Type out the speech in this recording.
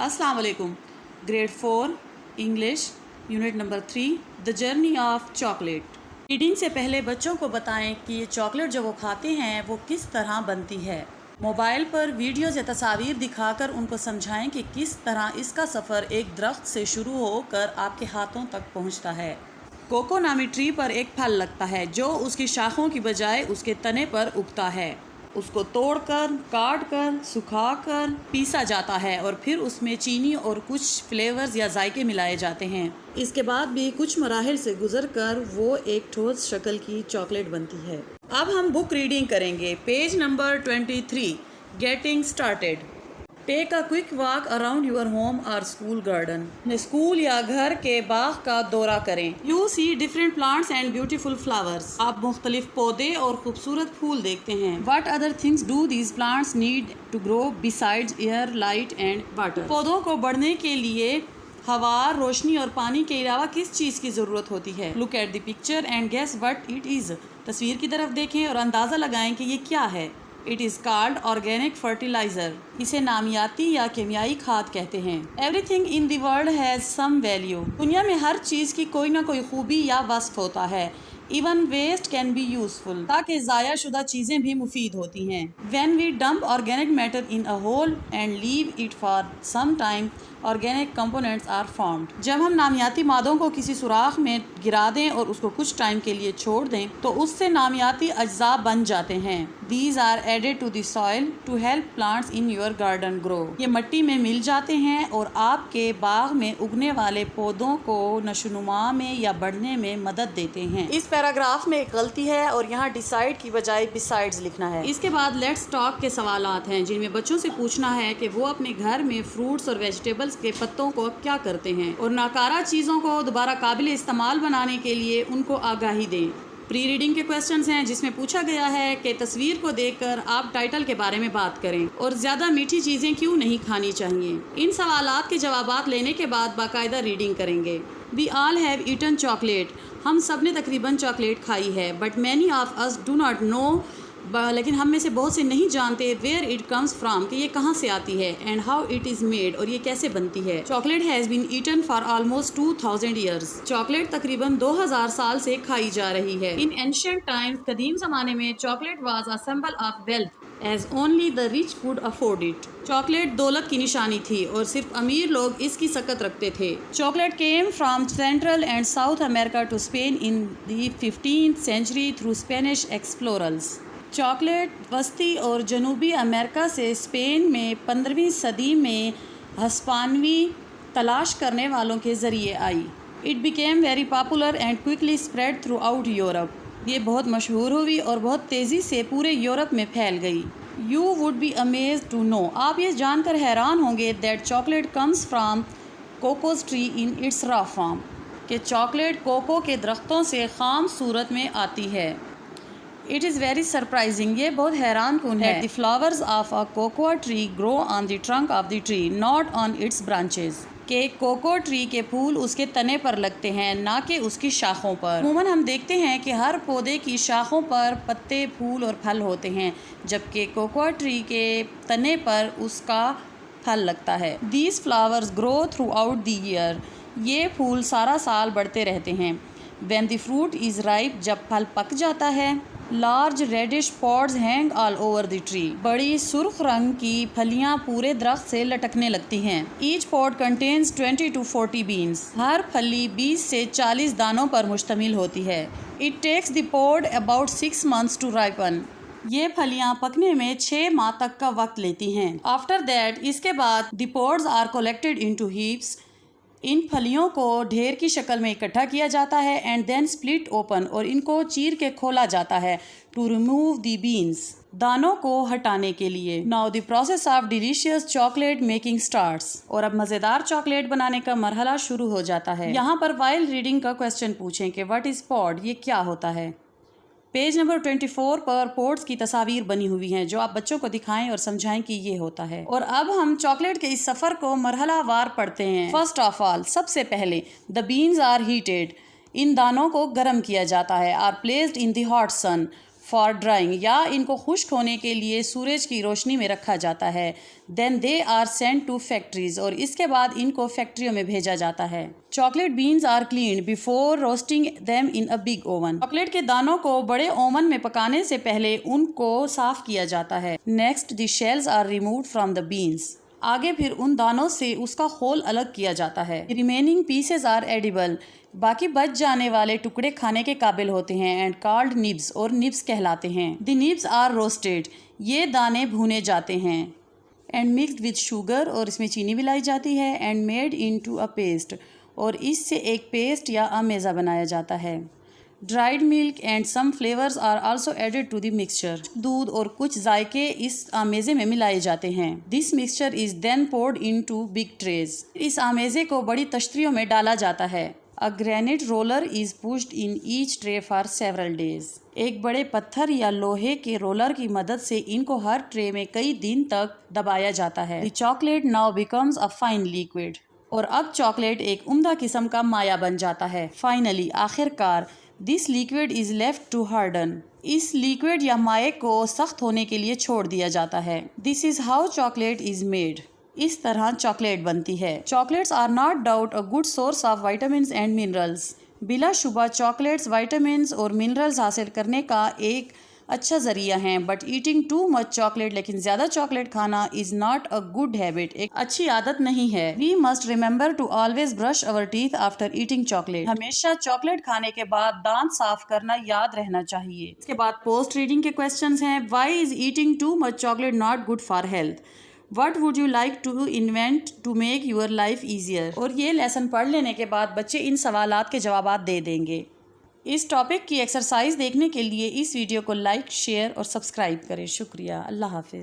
अस्सलाम वालेकुम। Grade 4 English unit number 3 the journey of chocolate. Reading से पहले बच्चों को बताएं कि ये चॉकलेट जो वो खाते हैं वो किस तरह बनती है। मोबाइल पर वीडियोज़ या तस्वीर दिखाकर उनको समझाएं कि किस तरह इसका सफ़र एक दरख्त से शुरू होकर आपके हाथों तक पहुंचता है। कोको नामी ट्री पर एक फल लगता है जो उसकी शाखों की बजाय उसके तने पर उगता है। उसको तोड़कर, काटकर, सुखाकर पीसा जाता है और फिर उसमें चीनी और कुछ फ्लेवर्स या जायके मिलाए जाते हैं। इसके बाद भी कुछ मराहिल से गुजरकर वो एक ठोस शक्ल की चॉकलेट बनती है। अब हम बुक रीडिंग करेंगे। Page number 23 getting started. Take a quick walk around your home और स्कूल गार्डन। स्कूल या घर के बाग का दौरा करें। You see different plants and beautiful flowers. आप मुख्तलिफ पौधे और खूबसूरत फूल देखते हैं। What other things do these plants need to grow besides air, light and water. पौधों को बढ़ने के लिए हवा, रोशनी और पानी के अलावा किस चीज़ की ज़रूरत होती है। Look at the picture and guess what it is. तस्वीर की तरफ देखें और अंदाज़ा लगाएं कि ये क्या है। It is called organic fertiliser. इसे नामियाती या केमियाई खाद कहते हैं। Everything in the world has some value. दुनिया में हर चीज़ की कोई ना कोई खूबी या वस्फ होता है। Even waste can be useful. ताकि ज़ाया शुदा चीज़ें भी मुफीद होती हैं। When we dump organic matter in a hole and leave it for some time organic components are formed. जब हम नामियाती मादों को किसी सुराख में गिरा दें और उसको कुछ टाइम के लिए छोड़ दें तो उससे नामियाती अज्जा बन जाते हैं। These are added to the soil to help plants in your garden grow. ये मिट्टी में मिल जाते हैं और आपके बाग में उगने वाले पौधों को नशोनुमा में या बढ़ने में मदद देते हैं। इस पैराग्राफ में एक गलती है और यहाँ डिसाइड की बजाय बिसाइड्स लिखना है। इसके बाद लेट्स टॉक के सवालात हैं जिनमें बच्चों से पूछना है कि वो अपने घर में फ्रूट्स और वेजिटेबल्स के पत्तों को क्या करते हैं और नाकारा चीज़ों को दोबारा काबिल इस्तेमाल बनाने के लिए उनको आगाही दें। प्री रीडिंग के क्वेश्चंस हैं जिसमें पूछा गया है कि तस्वीर को देखकर आप टाइटल के बारे में बात करें और ज़्यादा मीठी चीज़ें क्यों नहीं खानी चाहिए। इन सवालात के जवाबात लेने के बाद बाकायदा रीडिंग करेंगे। We all have eaten chocolate. हम सब ने तकरीबन चॉकलेट खाई है। But many of us do not know, लेकिन हम में से बहुत से नहीं जानते वेयर इट कम्स फ्राम, कि ये कहाँ से आती है, and how it is made, और ये कैसे बनती है। Chocolate has been eaten for almost 2000 years. Chocolate तकरीबन 2000 साल से खाई जा रही है। इन एंशिएंट टाइम्स, कदीम ज़माने में, chocolate was a symbol of wealth as only the rich could afford it. Chocolate दौलत की निशानी थी और सिर्फ अमीर लोग इसकी सकत रखते थे। Chocolate came from central and south America to Spain in the 15th century through Spanish explorers. Chocolate वस्ती और जनूबी अमेरिका से स्पेन में 15वीं सदी में हस्पानवी तलाश करने वालों के ज़रिए आई। It became very popular and quickly spread throughout Europe. ये बहुत मशहूर हुई और बहुत तेज़ी से पूरे यूरोप में फैल गई। You would be amazed to know, आप ये जानकर हैरान होंगे, that chocolate comes from cocoa's tree in its raw form, कि चॉकलेट कोको के दरख्तों से ख़ाम सूरत में आती है। इट इज़ वेरी सरप्राइजिंग, ये बहुत हैरान कुन है। The flowers of a cocoa tree grow on the trunk of the tree not on it's branches, के कोको ट्री के फूल उसके तने पर लगते हैं ना कि उसकी शाखों पर। अमूमन हम देखते हैं कि हर पौधे की शाखों पर पत्ते, फूल और फल होते हैं, जबकि कोकोआ ट्री के तने पर उसका फल लगता है। These flowers grow throughout the year, ये फूल सारा साल बढ़ते रहते हैं। When the fruit is ripe, जब फल पक जाता है, large reddish pods hang all over the tree, बड़ी सुर्ख रंग की फलियां पूरे दरख्त से लटकने लगती हैं। Each pod contains 20 to 40 beans, हर फली 20 से 40 दानों पर मुश्तमिल होती है। It takes the pod about 6 months to ripen, ये फलियां पकने में 6 माह तक का वक्त लेती हैं। आफ्टर दैट, इसके बाद, the pods are collected into heaps, इन फलियों को ढेर की शक्ल में इकट्ठा किया जाता है, एंड देन स्प्लिट ओपन, और इनको चीर के खोला जाता है, टू रिमूव द बीन्स, दानों को हटाने के लिए। Now the process of delicious chocolate making starts, और अब मज़ेदार चॉकलेट बनाने का मरहला शुरू हो जाता है। यहाँ पर वाइल रीडिंग का क्वेश्चन पूछें कि व्हाट इज़ पॉड, ये क्या होता है। पेज नंबर 24 पर पोड्स की तस्वीर बनी हुई हैं जो आप बच्चों को दिखाएं और समझाएं कि ये होता है। और अब हम चॉकलेट के इस सफ़र को मरहलावार पढ़ते हैं। फर्स्ट ऑफ ऑल, सबसे पहले, द बीन्स आर हीटेड, इन दानों को गर्म किया जाता है। Are placed in the hot sun, for drying या इनको खुश्क होने के लिए सूरज की रोशनी में रखा जाता है। Then they are sent to factories और इसके बाद इनको फैक्ट्रियों में भेजा जाता है। Chocolate beans are cleaned before roasting them in a big oven. Chocolate के दानों को बड़े ओवन में पकाने से पहले उनको साफ किया जाता है। Next the shells are removed from the beans. आगे फिर उन दानों से उसका खोल अलग किया जाता है। Remaining pieces are edible. बाकी बच जाने वाले टुकड़े खाने के काबिल होते हैं एंड कॉल्ड निब्स और निब्स कहलाते हैं। The nibs are roasted. ये दाने भुने जाते हैं एंड मिक्सड विद शुगर और इसमें चीनी मिलाई जाती है and made into a paste और इससे एक पेस्ट या अमेज़ा बनाया जाता है। Dried milk and some flavours are also added to the mixture. दूध और कुछ जायके इस आमेज़े में मिलाए जाते हैं। This mixture is then poured into big trays. इस आमेज़े को बड़ी तश्तरियों में डाला जाता है। A granite roller is pushed in each tray for several days. एक बड़े पत्थर या लोहे के रोलर की मदद से इनको हर ट्रे में कई दिन तक दबाया जाता है। The chocolate now becomes a fine liquid. और अब चॉकलेट एक उम्दा किस्म का माया बन जाता है। फाइनली आखिरकार this liquid is left to harden. इस लिक्विड या माए को सख्त होने के लिए छोड़ दिया जाता है। This is how chocolate is made. इस तरह चॉकलेट बनती है। Chocolates are not doubt a good source of vitamins and minerals. बिलाशुबा चॉकलेट्स विटामिन्स और मिनरल्स हासिल करने का एक अच्छा ज़रिया हैं। But eating too much chocolate, लेकिन ज़्यादा चॉकलेट खाना is not a good habit, एक अच्छी आदत नहीं है। We must remember to always brush our teeth after eating chocolate. हमेशा चॉकलेट खाने के बाद दांत साफ करना याद रहना चाहिए। इसके बाद पोस्ट रीडिंग के क्वेश्चंस हैं। Why is eating too much chocolate not good for health? What would you like to invent to make your life easier? और ये लेसन पढ़ लेने के बाद बच्चे इन सवालात के जवाबात दे देंगे। इस टॉपिक की एक्सरसाइज देखने के लिए इस वीडियो को लाइक, शेयर और सब्सक्राइब करें। शुक्रिया। अल्लाह हाफिज़।